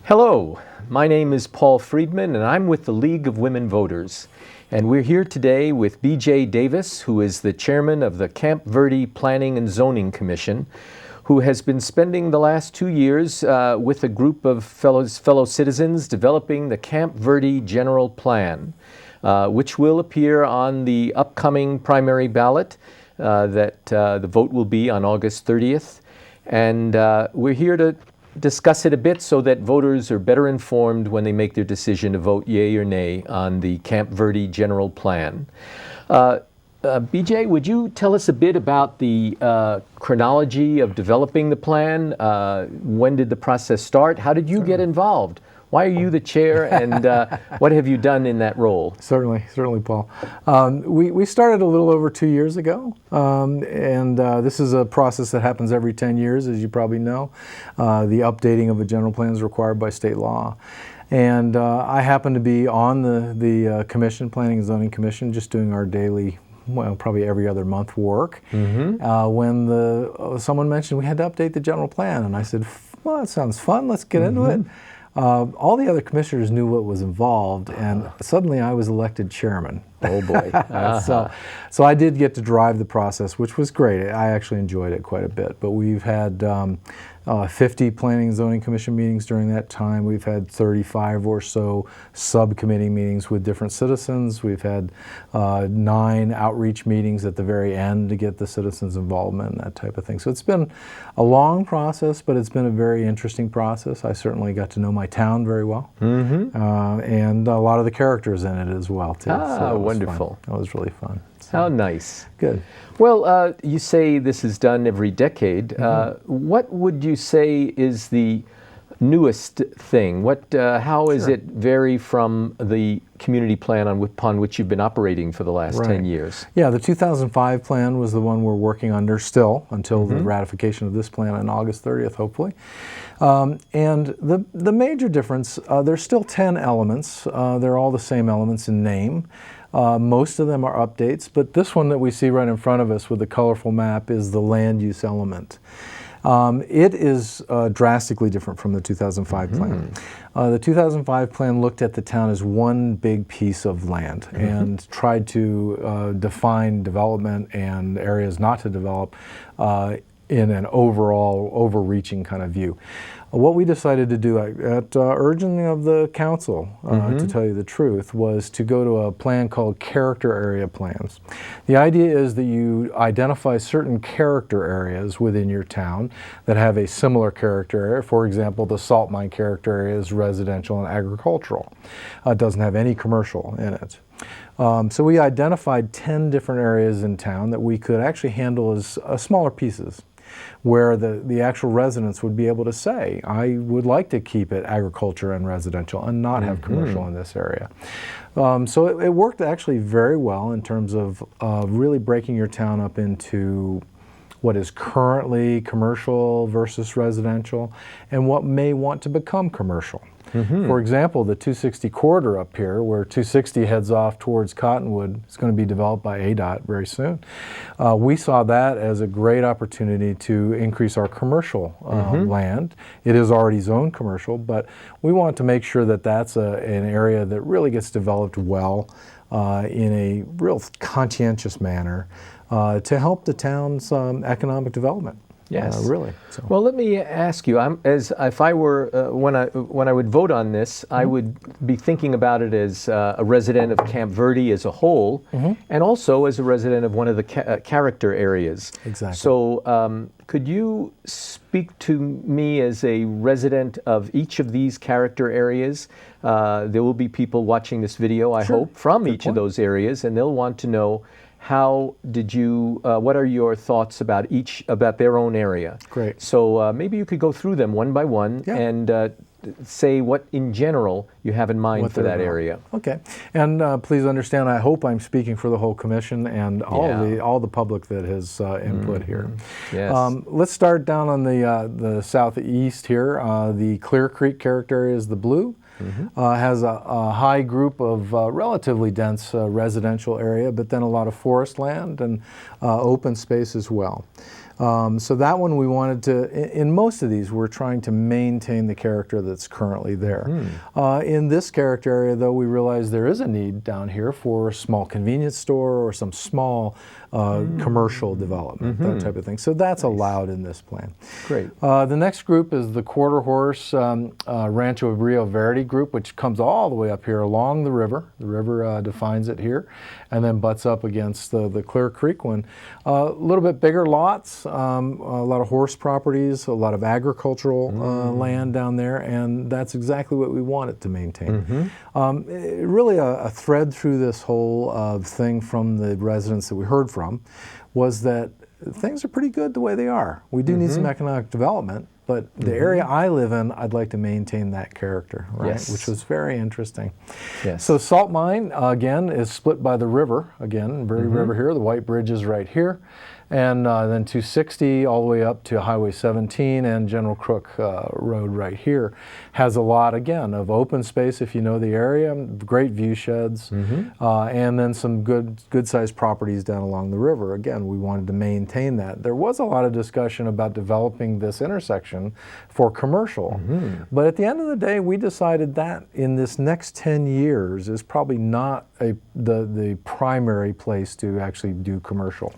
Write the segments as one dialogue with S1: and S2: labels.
S1: Hello, my name is Paul Friedman and I'm with the League of Women Voters. And we're here today with B.J. Davis, who is the chairman of the Camp Verde Planning and Zoning Commission, who has been spending the last 2 years with a group of fellow citizens developing the Camp Verde General Plan, which will appear on the upcoming primary ballot that the vote will be on August 30th. And we're here to discuss it a bit so that voters are better informed when they make their decision to vote yea or nay on the Camp Verde General Plan. BJ, would you tell us a bit about the chronology of developing the plan? When did the process start? How did you get involved? Why are you the chair, and what have you done in that role?
S2: Certainly, Paul. We started a little over 2 years ago, and this is a process that happens every 10 years, as you probably know. The updating of a general plan is required by state law. And I happen to be on the commission, Planning and Zoning Commission, just doing our daily, well, probably every other month work. When someone mentioned we had to update the general plan, and I said, well, that sounds fun, let's get into it. All the other commissioners knew what was involved, and suddenly I was elected chairman.
S1: Oh boy.
S2: So I did get to drive the process, which was great. I actually enjoyed it quite a bit. But we've had 50 Planning and Zoning Commission meetings during that time. We've had 35 or so subcommittee meetings with different citizens. We've had 9 outreach meetings at the very end to get the citizens' involvement and that type of thing. So it's been a long process, but it's been a very interesting process. I certainly got to know my town very well, and a lot of the characters in it as well, too. So
S1: wonderful.
S2: That was really fun. So,
S1: how nice.
S2: Good.
S1: Well, you say this is done every decade. What would you say is the newest thing? How is it vary from the community plan upon which you've been operating for the last 10 years?
S2: Yeah, the 2005 plan was the one we're working under still until the ratification of this plan on August 30th, hopefully. And the major difference, there's still 10 elements. They're all the same elements in name. Most of them are updates, but this one that we see right in front of us with the colorful map is the land use element. It is drastically different from the 2005 plan. The 2005 plan looked at the town as one big piece of land and tried to define development and areas not to develop in an overall, overreaching kind of view. What we decided to do at urging of the council, to tell you the truth, was to go to a plan called character area plans. The idea is that you identify certain character areas within your town that have a similar character area. For example, the salt mine character area is residential and agricultural. It doesn't have any commercial in it. So we identified 10 different areas in town that we could actually handle as smaller pieces, where the actual residents would be able to say, I would like to keep it agriculture and residential and not have commercial in this area. So it worked actually very well in terms of really breaking your town up into what is currently commercial versus residential and what may want to become commercial. For example, the 260 corridor up here, where 260 heads off towards Cottonwood, is going to be developed by ADOT very soon. We saw that as a great opportunity to increase our commercial land. It is already zoned commercial, but we want to make sure that that's an area that really gets developed well in a real conscientious manner to help the town's economic development.
S1: Yes,
S2: really. So.
S1: Well, let me ask you. If I were when I would vote on this, I would be thinking about it as a resident of Camp Verde as a whole, and also as a resident of one of the character areas.
S2: Exactly.
S1: So, could you speak to me as a resident of each of these character areas? There will be people watching this video, I hope, from each of those areas, and they'll want to know. How did you, what are your thoughts about their own area? Great. So maybe you could go through them one by one and say what in general you have in mind for that area.
S2: Okay. And please understand, I hope I'm speaking for the whole commission and all the public that has input here.
S1: Yes.
S2: Let's start down on the southeast here. The Clear Creek character area is the blue. Has a high group of relatively dense residential area, but then a lot of forest land and open space as well. So that one we wanted to, in most of these, we're trying to maintain the character that's currently there. In this character area, though, we realize there is a need down here for a small convenience store or some small commercial development, that type of thing. So that's allowed in this plan.
S1: Great.
S2: The next group is the Quarter Horse Rancho Verde group, which comes all the way up here along the river. The river defines it here, and then butts up against the Clear Creek one. A little bit bigger lots, a lot of horse properties, a lot of agricultural land down there, and that's exactly what we want it to maintain. Really a thread through this whole thing from the residents that we heard from was that things are pretty good the way they are. We do need some economic development, but the area I live in, I'd like to maintain that character, right?
S1: Yes.
S2: Which was very interesting.
S1: Yes.
S2: So Salt Mine, again, is split by the river, again, Verde River here. The White Bridge is right here. And then 260 all the way up to Highway 17 and General Crook Road right here has a lot, again, of open space if you know the area, great view sheds, and then some good-sized properties down along the river. Again, we wanted to maintain that. There was a lot of discussion about developing this intersection for commercial, but at the end of the day, we decided that in this next 10 years is probably not the primary place to actually do commercial.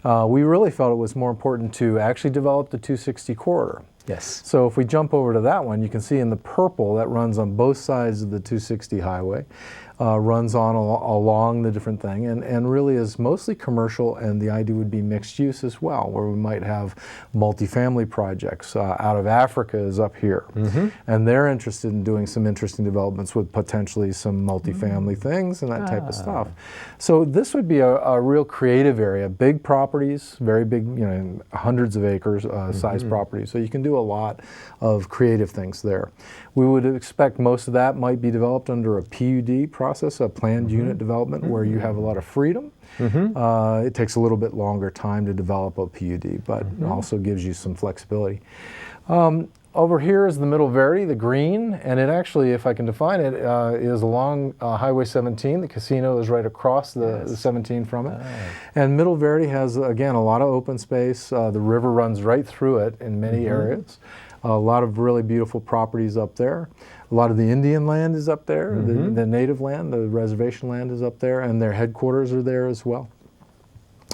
S2: We really felt it was more important to actually develop the 260 corridor.
S1: Yes.
S2: So if we jump over to that one, you can see in the purple that runs on both sides of the 260 highway, runs on along the different thing, and really is mostly commercial, and the idea would be mixed use as well, where we might have multifamily projects. Out of Africa is up here, and they're interested in doing some interesting developments with potentially some multifamily things and that type of stuff. So this would be a real creative area, big properties, very big, you know, hundreds of acres size properties, so you can do a lot of creative things there. We would expect most of that might be developed under a PUD process, a planned unit development, where you have a lot of freedom. It takes a little bit longer time to develop a PUD, but also gives you some flexibility. Over here is the Middle Verde, the green, and it actually, if I can define it, is along Highway 17. The casino is right across the 17 from it. And Middle Verde has, again, a lot of open space. The river runs right through it in many areas. A lot of really beautiful properties up there. A lot of the Indian land is up there. The native land, the reservation land is up there, and their headquarters are there as well.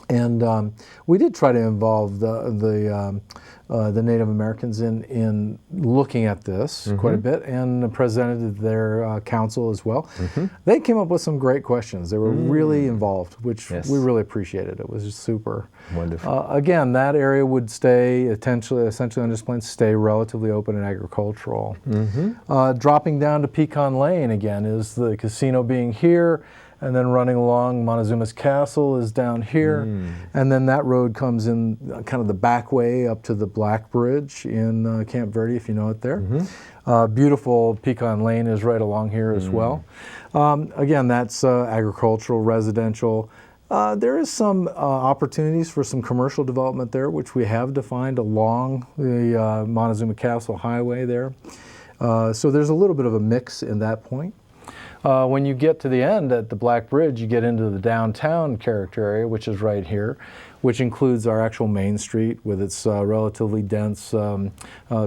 S2: And we did try to involve the Native Americans in looking at this quite a bit, and presented their council as well. They came up with some great questions. They were really involved, which we really appreciated. It was just super.
S1: Wonderful.
S2: Again, that area would stay, essentially on this plan, stay relatively open and agricultural. Dropping down to Pecan Lane again is the casino being here, and then running along Montezuma's Castle is down here, and then that road comes in kind of the back way up to the Black Bridge in Camp Verde, if you know it there. Beautiful Pecan Lane is right along here as well. Again, that's agricultural, residential. There is some opportunities for some commercial development there, which we have defined along the Montezuma Castle Highway there. So there's a little bit of a mix in that point. When you get to the end at the Black Bridge, you get into the downtown character area, which is right here, which includes our actual Main Street with its relatively dense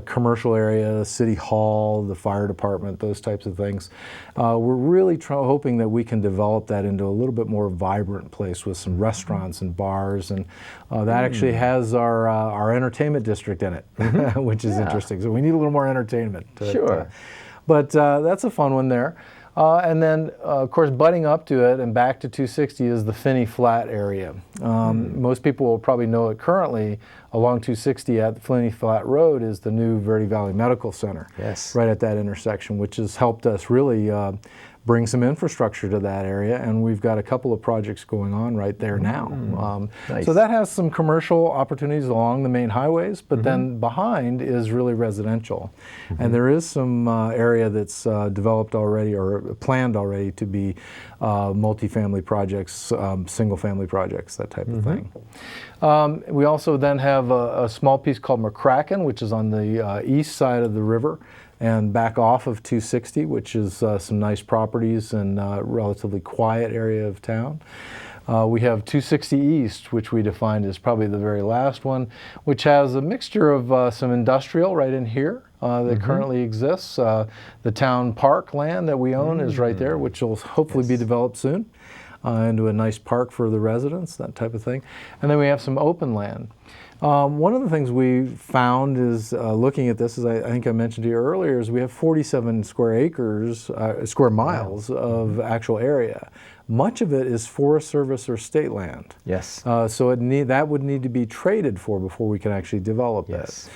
S2: commercial area, City Hall, the fire department, those types of things. We're really hoping that we can develop that into a little bit more vibrant place with some restaurants and bars, and that actually has our entertainment district in it, which is interesting. So we need a little more entertainment. But that's a fun one there. And then, of course, butting up to it and back to 260 is the Finney Flat area. Most people will probably know it currently along 260 at the Finney Flat Road is the new Verde Valley Medical Center. Right at that intersection, which has helped us really bring some infrastructure to that area, and we've got a couple of projects going on right there now. So that has some commercial opportunities along the main highways, but then behind is really residential. And there is some area that's developed already or planned already to be multifamily projects, single family projects, that type of thing. We also then have a small piece called McCracken, which is on the east side of the river and back off of 260, which is some nice properties and relatively quiet area of town. We have 260 East, which we defined as probably the very last one, which has a mixture of some industrial right in here that currently exists. The town park land that we own is right there, which will hopefully be developed soon into a nice park for the residents, that type of thing. And then we have some open land. One of the things we found is looking at this, as I think I mentioned to you earlier, is we have 47 square acres, square miles of actual area. Much of it is Forest Service or state land.
S1: Yes.
S2: So that would need to be traded for before we can actually develop it.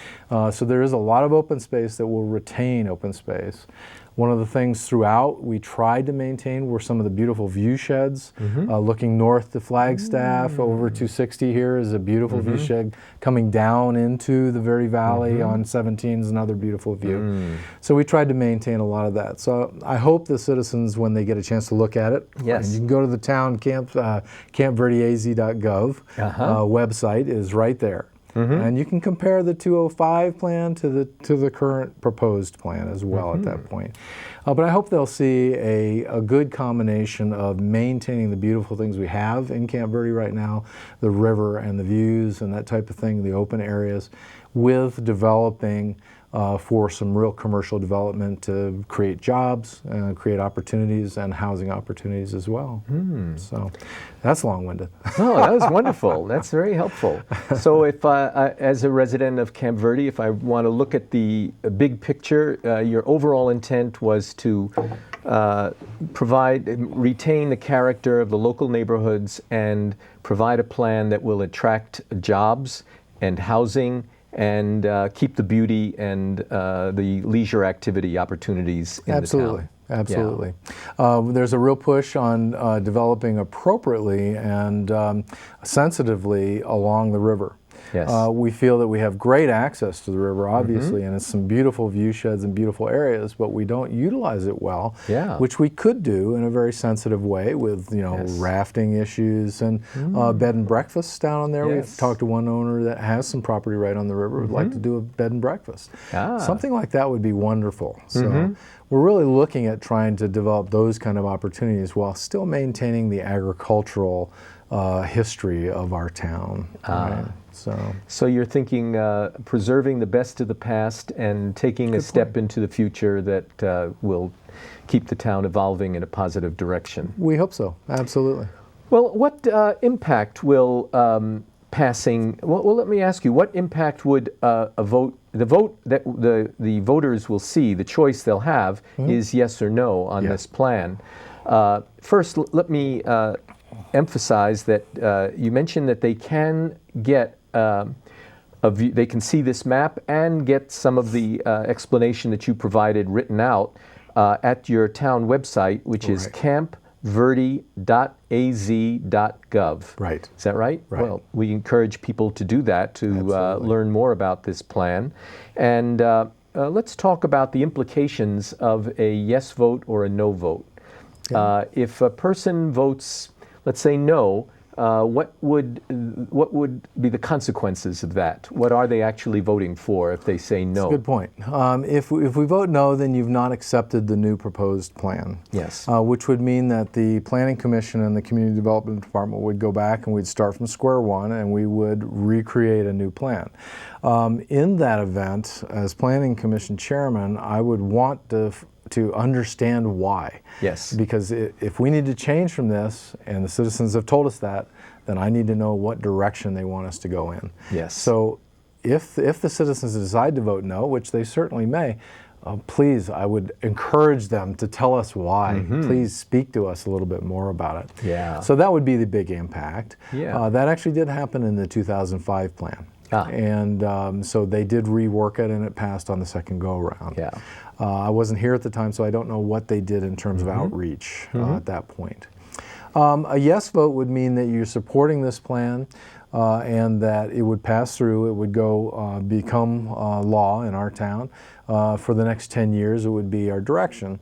S2: So there is a lot of open space that will retain open space. One of the things throughout we tried to maintain were some of the beautiful view sheds. Looking north to Flagstaff, over 260 here is a beautiful view shed coming down into the Verde Valley on 17 is another beautiful view. So we tried to maintain a lot of that. So I hope the citizens, when they get a chance to look at it, and you can go to the town campverdeaz.gov website is right there. And you can compare the 205 plan to the current proposed plan as well at that point. But I hope they'll see a good combination of maintaining the beautiful things we have in Camp Verde right now, the river and the views and that type of thing, the open areas, with developing for some real commercial development to create jobs, create opportunities and housing opportunities as well. So that's long-winded.
S1: No, that was wonderful. That's very helpful. So if as a resident of Camp Verde, if I want to look at the big picture, your overall intent was to retain the character of the local neighborhoods and provide a plan that will attract jobs and housing and keep the beauty and the leisure activity opportunities in the town.
S2: Absolutely. There's a real push on developing appropriately and sensitively along the river. We feel that we have great access to the river, obviously, and it's some beautiful view sheds and beautiful areas, but we don't utilize it well, which we could do in a very sensitive way with, rafting issues and bed and breakfasts down on there. We've talked to one owner that has some property right on the river, would like to do a bed and breakfast. Something like that would be wonderful. So we're really looking at trying to develop those kind of opportunities while still maintaining the agricultural history of our town. So you're thinking preserving the best of the past and taking a step into the future that will keep the town evolving in a positive direction. We hope so, absolutely.
S1: Well, what impact will passing, well, let me ask you, what impact would the vote that the voters will see, the choice they'll have is yes or no on this plan. First, let me emphasize that you mentioned that they can get they can see this map and get some of the explanation that you provided written out at your town website, which is campverde.az.gov.
S2: Right.
S1: Is that right? Well, we encourage people to do that to learn more about this plan. And let's talk about the implications of a yes vote or a no vote. If a person votes, let's say no, what would be the consequences of that? What are they actually voting for if they say no?
S2: That's a good point. If we vote no, then you've not accepted the new proposed plan.
S1: Yes.
S2: Which would mean that the Planning Commission and the Community Development Department would go back and we'd start from square one and we would recreate a new plan. In that event, as Planning Commission Chairman, I would want to understand why.
S1: Yes.
S2: Because if we need to change from this, and the citizens have told us that, then I need to know what direction they want us to go in.
S1: Yes.
S2: So if the citizens decide to vote no, which they certainly may, please, I would encourage them to tell us why. Please speak to us a little bit more about it.
S1: Yeah.
S2: So that would be the big impact.
S1: Yeah.
S2: That actually did happen in the 2005 plan. And so they did rework it and it passed on the second go-around.
S1: Yeah.
S2: I wasn't here at the time, so I don't know what they did in terms of outreach at that point. A yes vote would mean that you're supporting this plan and that it would pass through, it would go become law in our town. For the next 10 years, it would be our direction.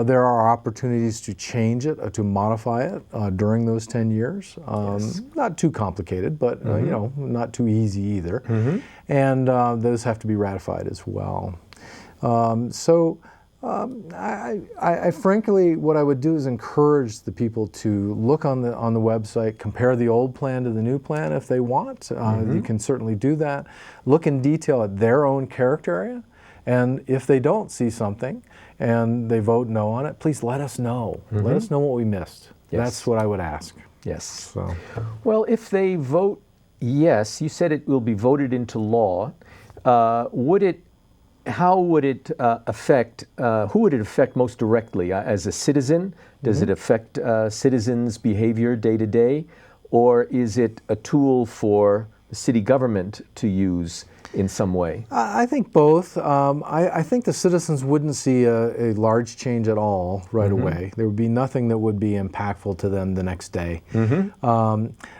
S2: There are opportunities to change it, to modify it during those 10 years. Not too complicated, but not too easy either. And those have to be ratified as well. So I frankly, what I would do is encourage the people to look on the website, compare the old plan to the new plan if they want. You can certainly do that. Look in detail at their own character area, and if they don't see something and they vote no on it, please let us know. Let us know what we missed.
S1: Yes.
S2: That's what I would ask.
S1: Yes.
S2: So.
S1: Well, if they vote yes, you said it will be voted into law. How would it affect, who would it affect most directly? As a citizen, does it affect citizens' behavior day to day? Or is it a tool for the city government to use in some way?
S2: I think both. I think the citizens wouldn't see a large change at all right away. There would be nothing that would be impactful to them the next day.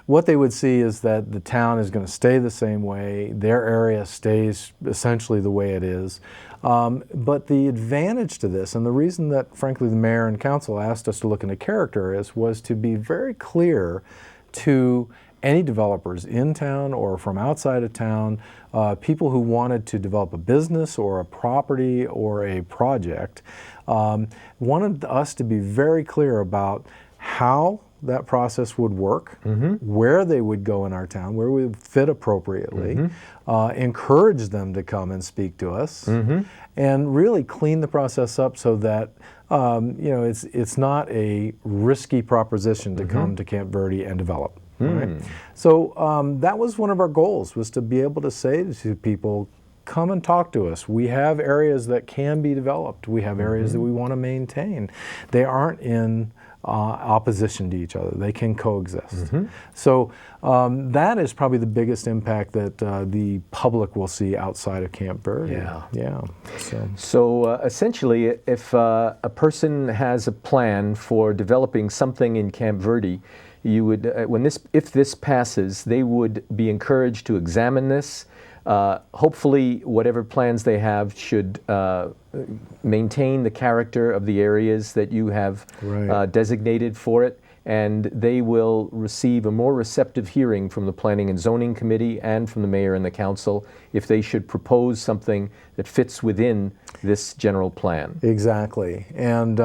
S2: What they would see is that the town is going to stay the same way. Their area stays essentially the way it is. But the advantage to this, and the reason that, frankly, the mayor and council asked us to look into character areas, was to be very clear to any developers in town or from outside of town, people who wanted to develop a business or a property or a project, wanted us to be very clear about how that process would work, where they would go in our town, where we would fit appropriately, encourage them to come and speak to us, and really clean the process up so that it's not a risky proposition to come to Camp Verde and develop. Right? So that was one of our goals, was to be able to say to people, come and talk to us. We have areas that can be developed. We have areas that we want to maintain. They aren't in opposition to each other. They can coexist. So that is probably the biggest impact that the public will see outside of Camp Verde. Yeah.
S1: So essentially, if a person has a plan for developing something in Camp Verde, you would, if this passes, they would be encouraged to examine this. Hopefully, whatever plans they have should maintain the character of the areas that you have designated for it, and they will receive a more receptive hearing from the Planning and Zoning Committee and from the mayor and the council if they should propose something that fits within this general plan.
S2: Exactly. And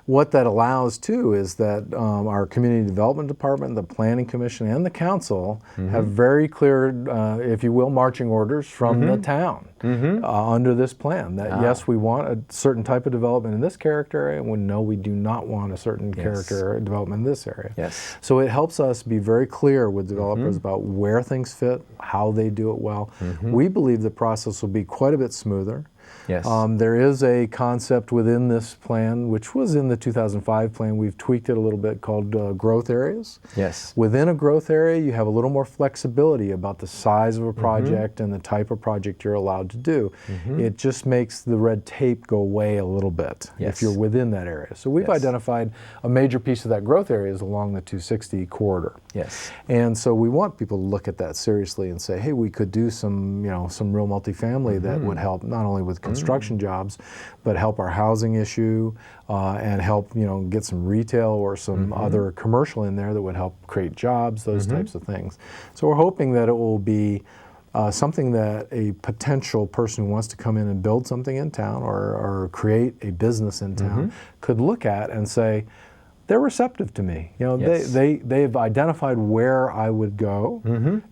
S2: what that allows too is that our Community Development Department, the Planning Commission, and the Council have very clear, if you will, marching orders from the town under this plan. That yes, we want a certain type of development in this character area, and no, we do not want a certain character development in this area. So it helps us be very clear with developers about where things fit, how they do it well. We believe the process will be quite a bit smoother. There is a concept within this plan, which was in the 2005 plan. We've tweaked it a little bit, called growth areas. Within a growth area, you have a little more flexibility about the size of a project and the type of project you're allowed to do. It just makes the red tape go away a little bit if you're within that area. So we've identified a major piece of that growth area is along the 260 corridor. And so we want people to look at that seriously and say, hey, we could do some, some real multifamily that would help not only with construction jobs, but help our housing issue and help, get some retail or some other commercial in there that would help create jobs, those types of things. So we're hoping that it will be something that a potential person who wants to come in and build something in town or create a business in town could look at and say, they're receptive to me. They've identified where I would go,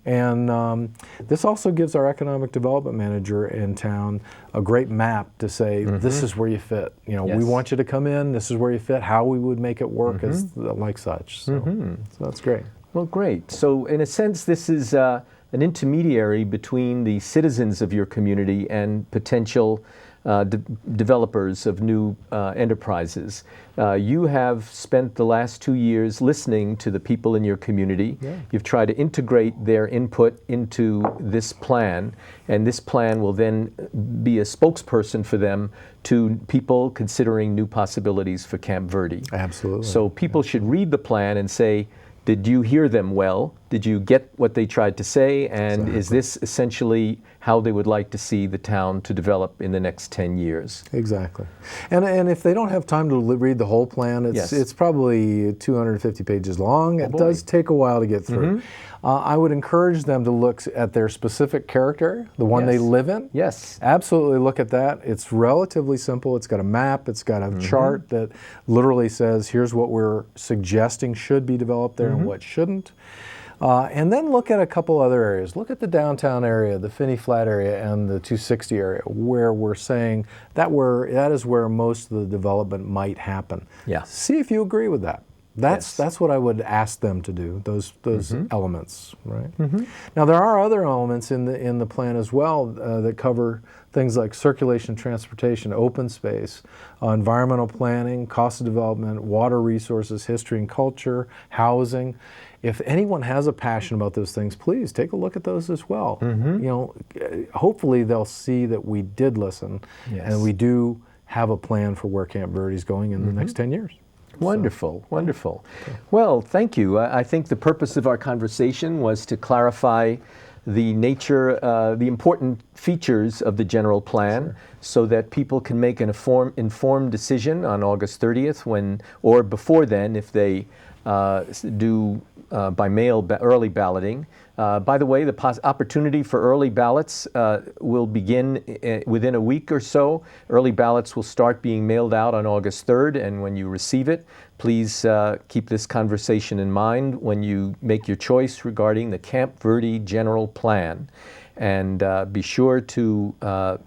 S2: and this also gives our economic development manager in town a great map to say, this is where you fit. We want you to come in. This is where you fit. How we would make it work as like such. So that's great.
S1: Well, great. So in a sense, this is an intermediary between the citizens of your community and potential developers of new enterprises. You have spent the last 2 years listening to the people in your community. You've tried to integrate their input into this plan, and this plan will then be a spokesperson for them to people considering new possibilities for Camp Verde.
S2: Absolutely.
S1: So people should read the plan and say, did you hear them well? Did you get what they tried to say? And is this essentially how they would like to see the town to develop in the next 10 years?
S2: Exactly. And if they don't have time to read the whole plan, it's probably 250 pages long. It does take a while to get through. I would encourage them to look at their specific character, the one they live in.
S1: Yes.
S2: Absolutely look at that. It's relatively simple. It's got a map. It's got a chart that literally says, here's what we're suggesting should be developed there and what shouldn't. And then look at a couple other areas. Look at the downtown area, the Finney Flat area, and the 260 area, where we're saying that is where most of the development might happen.
S1: Yeah.
S2: See if you agree with that. That's what I would ask them to do. Those elements, right? Now there are other elements in the plan as well that cover things like circulation, transportation, open space, environmental planning, cost of development, water resources, history and culture, housing. If anyone has a passion about those things, please take a look at those as well. You know, hopefully they'll see that we did listen, and we do have a plan for where Camp Verde is going in the next 10 years.
S1: Wonderful, wonderful. Well, thank you. I think the purpose of our conversation was to clarify the nature, the important features of the general plan, so that people can make an informed decision on August 30th, or before then, if they do by mail early balloting. By the way, the opportunity for early ballots will begin within a week or so. Early ballots will start being mailed out on August 3rd, and when you receive it, please keep this conversation in mind when you make your choice regarding the Camp Verde General Plan. And be sure to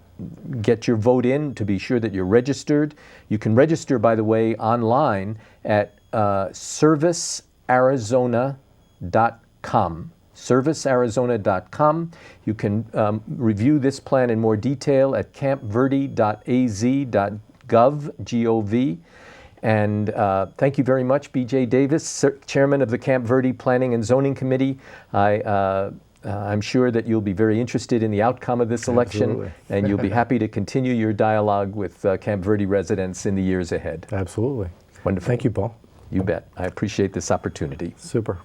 S1: get your vote in, to be sure that you're registered. You can register, by the way, online at servicearizona.com. servicearizona.com. You can review this plan in more detail at campverde.az.gov. And thank you very much, B.J. Davis, Chairman of the Camp Verde Planning and Zoning Committee. I'm sure that you'll be very interested in the outcome of this election, and you'll be happy to continue your dialogue with Camp Verde residents in the years ahead.
S2: Absolutely.
S1: Wonderful.
S2: Thank you, Paul.
S1: You bet. I appreciate this opportunity.
S2: Super.